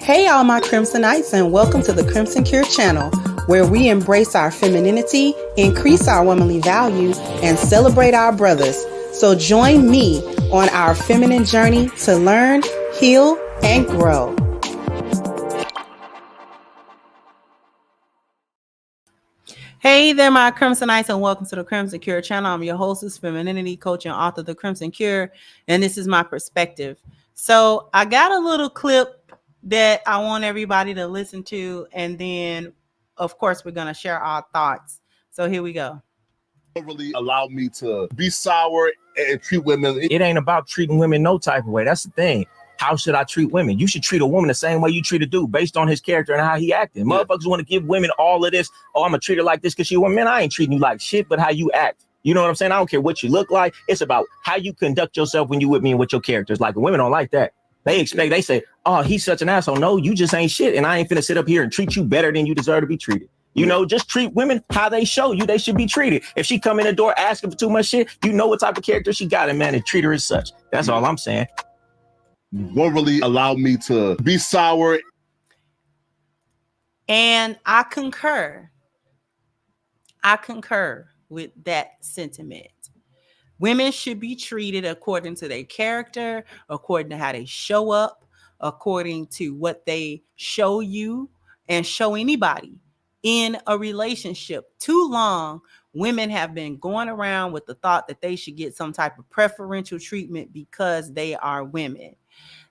Hey, all my Crimsonites, and welcome to the Crimson Cure channel, where we embrace our femininity, increase our womanly value, and celebrate our brothers. So join me on our feminine journey to learn, heal, and grow. Hey there, my Crimsonites, and welcome to the Crimson Cure channel. I'm your hostess, femininity coach, and author of The Crimson Cure, and this is my perspective. So I got a little clip that I want everybody to listen to, and then, of course, we're going to share our thoughts. So here we go. Don't really allow me to be sour and treat women. It ain't about treating women no type of way. That's the thing. How should I treat women? You should treat a woman the same way you treat a dude based on his character and how he acting. Yeah. Motherfuckers want to give women all of this. Oh, I'm going to treat her like this because she a woman. Man, I ain't treating you like shit, but how you act. You know what I'm saying? I don't care what you look like. It's about how you conduct yourself when you with me and what your character is like. Women don't like that. They say, oh, he's such an asshole. No, you just ain't shit. And I ain't finna sit up here and treat you better than you deserve to be treated. You know, just treat women how they show you they should be treated. If she come in the door asking for too much shit, you know what type of character she got, and man, and treat her as such. That's all I'm saying. Won't really allow me to be sour. And I concur. With that sentiment. Women should be treated according to their character, according to how they show up, according to what they show you and show anybody in a relationship. Too long, women have been going around with the thought that they should get some type of preferential treatment because they are women.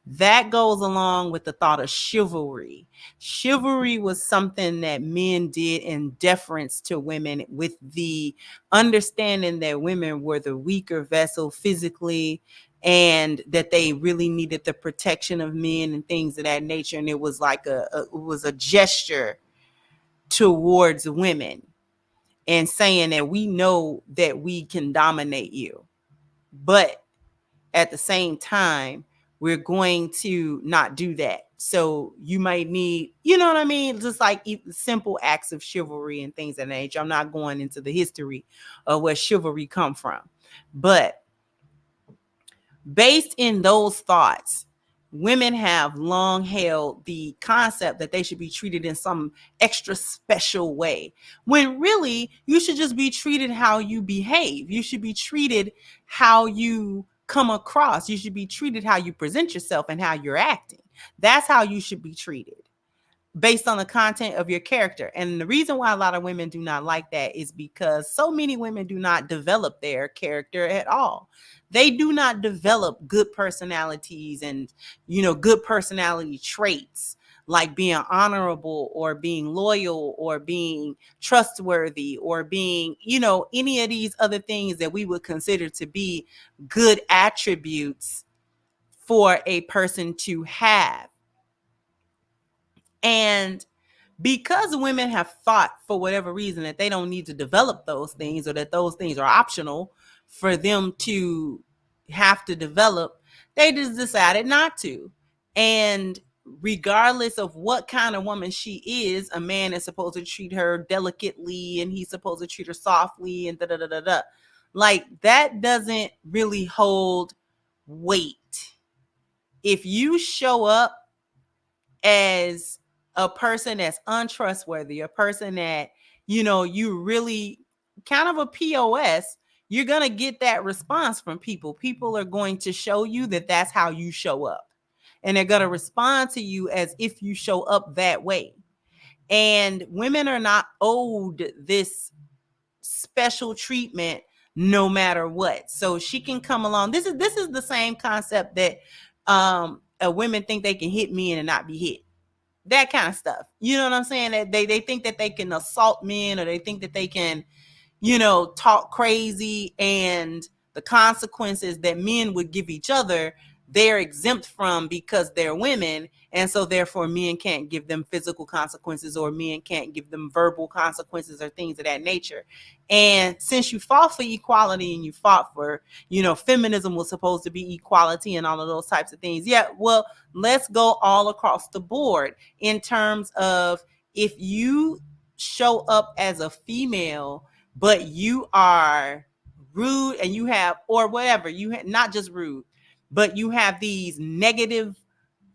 That goes along with the thought of chivalry. Chivalry was something that men did in deference to women, with the understanding that women were the weaker vessel physically and that they really needed the protection of men and things of that nature. And it was like it was a gesture towards women and saying that we know that we can dominate you. But at the same time, we're going to not do that. So you might need, you know what I mean? Just like simple acts of chivalry and things of that nature. I'm not going into the history of where chivalry come from. But based in those thoughts, women have long held the concept that they should be treated in some extra special way, when really you should just be treated how you behave. You should be treated how you come across. You should be treated how you present yourself and how you're acting. That's how you should be treated, based on the content of your character. And the reason why a lot of women do not like that is because so many women do not develop their character at all. They do not develop good personalities and, good personality traits, like being honorable or being loyal or being trustworthy or being, any of these other things that we would consider to be good attributes for a person to have. And because women have thought, for whatever reason, that they don't need to develop those things, or that those things are optional for them to have to develop, they just decided not to. And regardless of what kind of woman she is, a man is supposed to treat her delicately, and he's supposed to treat her softly, and da-da-da-da-da. Like, that doesn't really hold weight. If you show up as a person that's untrustworthy, a person that, you really kind of a POS, you're going to get that response from people. People are going to show you that that's how you show up. And they're going to respond to you as if you show up that way. And women are not owed this special treatment no matter what. So she can come along. This is the same concept that women think they can hit men and not be hit. That kind of stuff. You know what I'm saying? That they think that they can assault men, or they think that they can, talk crazy, and the consequences that men would give each other, they're exempt from because they're women. And so therefore men can't give them physical consequences, or men can't give them verbal consequences, or things of that nature. And since you fought for equality, and you fought for, feminism was supposed to be equality and all of those types of things. Yeah, well, let's go all across the board in terms of, if you show up as a female, but you are rude, and you have, or whatever, not just rude, but you have these negative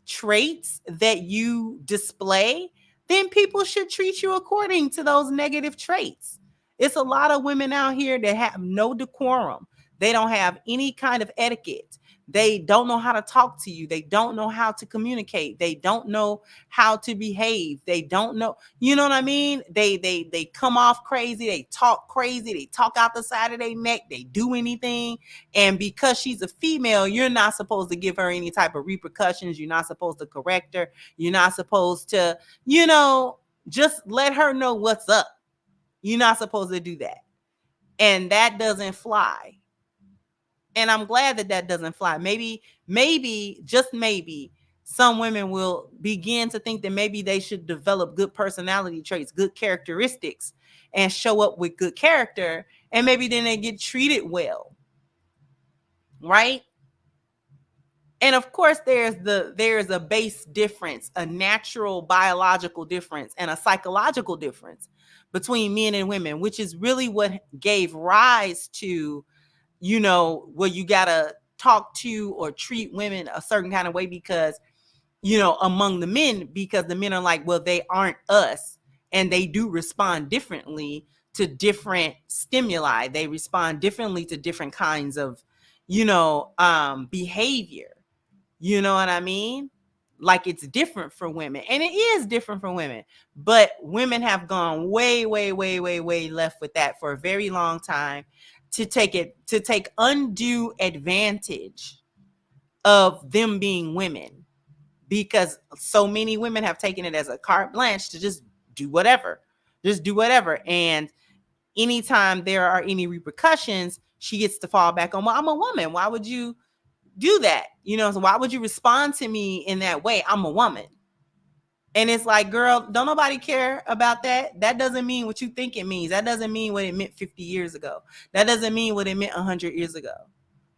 traits that you display, then people should treat you according to those negative traits. It's a lot of women out here that have no decorum. They don't have any kind of etiquette. They don't know how to talk to you. They don't know how to communicate. They don't know how to behave. They don't know, you know what I mean? They come off crazy. They talk crazy. They talk out the side of their neck. They do anything. And because she's a female, you're not supposed to give her any type of repercussions. You're not supposed to correct her. You're not supposed to, just let her know what's up. You're not supposed to do that. And that doesn't fly. And I'm glad that doesn't fly. Maybe, just maybe, some women will begin to think that maybe they should develop good personality traits, good characteristics, and show up with good character. And maybe then they get treated well. Right? And of course, there's a base difference, a natural biological difference, and a psychological difference between men and women, which is really what gave rise to, where you gotta talk to or treat women a certain kind of way because, among the men, because the men are like, well, they aren't us. And they do respond differently to different stimuli. They respond differently to different kinds of, behavior. You know what I mean? Like it's different for women, and it is different for women, but women have gone way, way, way, way, way left with that for a very long time to take undue advantage of them being women, because so many women have taken it as a carte blanche to just do whatever. And anytime there are any repercussions, she gets to fall back on, well, I'm a woman. Why would you do that? So why would you respond to me in that way? I'm a woman. And it's like, girl, don't nobody care about that. That doesn't mean what you think it means. That doesn't mean what it meant 50 years ago. That doesn't mean what it meant 100 years ago.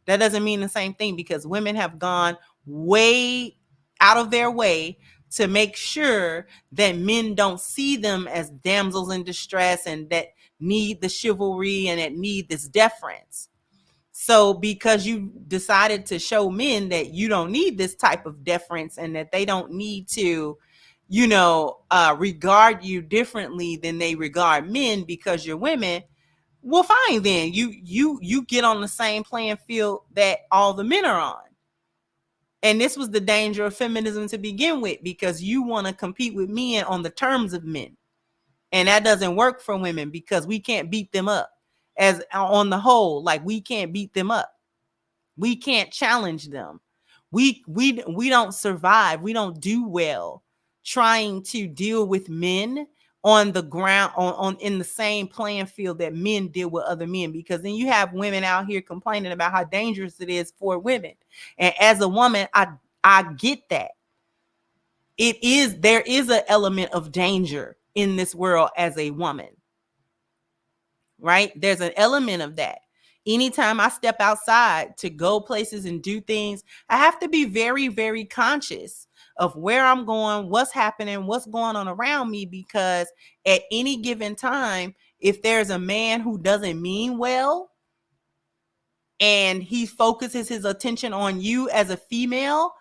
That doesn't mean the same thing, because women have gone way out of their way to make sure that men don't see them as damsels in distress and that need the chivalry and that need this deference. So because you decided to show men that you don't need this type of deference and that they don't need to, regard you differently than they regard men because you're women, well, fine then. You get on the same playing field that all the men are on. And this was the danger of feminism to begin with, because you want to compete with men on the terms of men. And that doesn't work for women, because we can't beat them up. As on the whole, like, we can't beat them up. We can't challenge them. We don't survive. We don't do well trying to deal with men on the ground, on in the same playing field that men deal with other men, because then you have women out here complaining about how dangerous it is for women. And as a woman, I get that. There is an element of danger in this world as a woman. Right? There's an element of that. Anytime I step outside to go places and do things, I have to be very, very conscious of where I'm going, what's happening, what's going on around me, because at any given time, if there's a man who doesn't mean well and he focuses his attention on you as a female,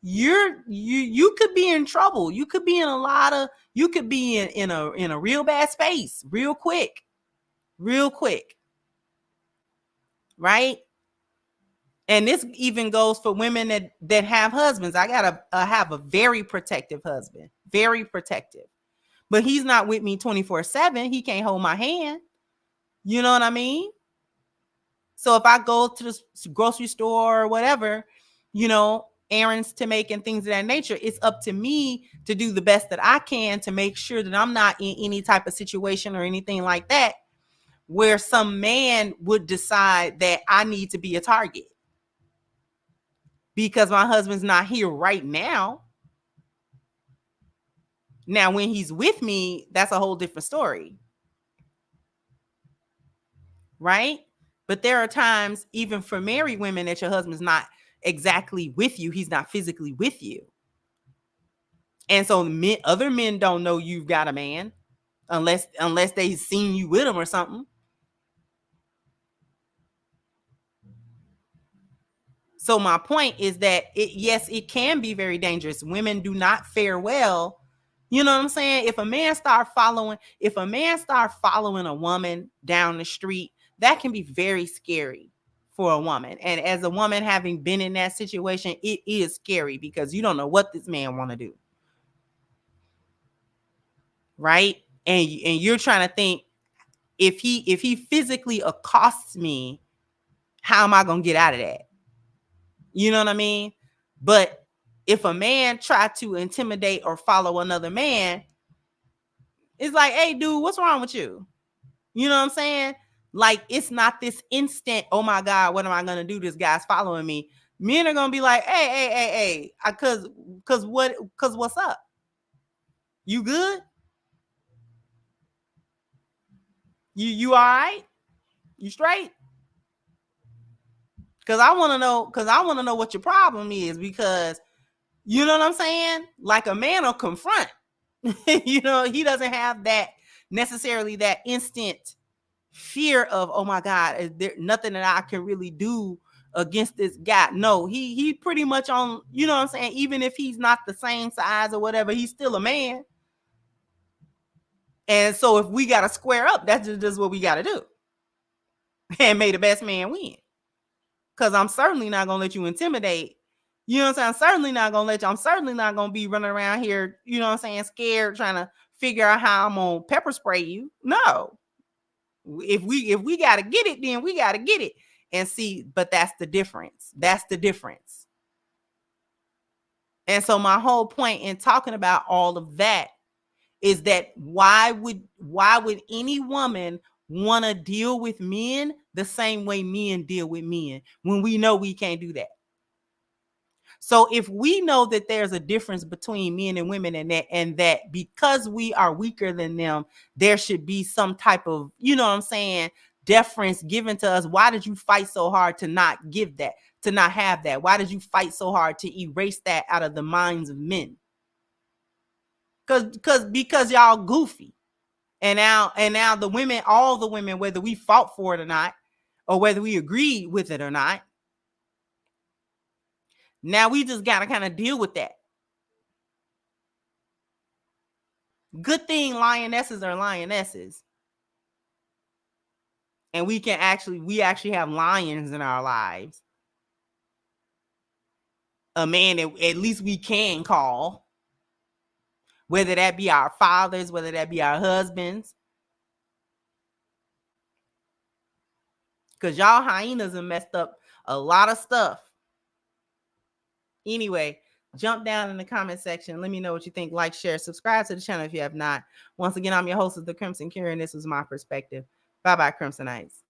you could be in trouble. You could be in in a real bad space real quick. Right? And this even goes for women that have husbands. I gotta have a very protective husband, very protective, but he's not with me 24/7. He can't hold my hand. You know what I mean? So if I go to the grocery store or whatever, errands to make and things of that nature, it's up to me to do the best that I can to make sure that I'm not in any type of situation or anything like that where some man would decide that I need to be a target because my husband's not here right now. Now, when he's with me, that's a whole different story. Right? But there are times, even for married women, that your husband's not exactly with you. He's not physically with you. And so other men don't know you've got a man unless they've seen you with him or something. So my point is that yes, it can be very dangerous. Women do not fare well. You know what I'm saying? If a man start following a woman down the street, that can be very scary for a woman. And as a woman having been in that situation, it is scary because you don't know what this man want to do. Right? And you're trying to think, if he physically accosts me, how am I going to get out of that? You know what I mean? But if a man tried to intimidate or follow another man, it's like, hey, dude, what's wrong with you? You know what I'm saying? Like, it's not this instant, oh my God, what am I going to do? This guy's following me. Men are going to be like, hey, cause what's up? You good? You all right? You straight? Cause I want to know what your problem is, because you know what I'm saying? Like, a man will confront. You know, he doesn't have that necessarily that instant fear of, oh my God, is there nothing that I can really do against this guy? No, he pretty much on, you know what I'm saying? Even if he's not the same size or whatever, he's still a man. And so if we got to square up, that's just what we got to do. And may the best man win. Because I'm certainly not going to let you intimidate. You know what I'm saying? I'm certainly not going to be running around here, you know what I'm saying, scared, trying to figure out how I'm going to pepper spray you. No. If we got to get it, then we got to get it. And see, but that's the difference. That's the difference. And so my whole point in talking about all of that is that why would any woman want to deal with men the same way men deal with men when we know we can't do that? So if we know that there's a difference between men and women, and that because we are weaker than them, there should be some type of, you know what I'm saying, deference given to us. Why did you fight so hard to not give that, to not have that? Why did you fight so hard to erase that out of the minds of men? Because y'all goofy. And now the women, all the women, whether we fought for it or not, or whether we agreed with it or not, now we just got to kind of deal with that. Good thing lionesses are lionesses. And we actually have lions in our lives. A man that at least we can call. Whether that be our fathers, whether that be our husbands. Because y'all hyenas have messed up a lot of stuff. Anyway, jump down in the comment section. Let me know what you think. Like, share, subscribe to the channel if you have not. Once again, I'm your host of The Crimson Cure, and this was my perspective. Bye-bye, Crimsonites.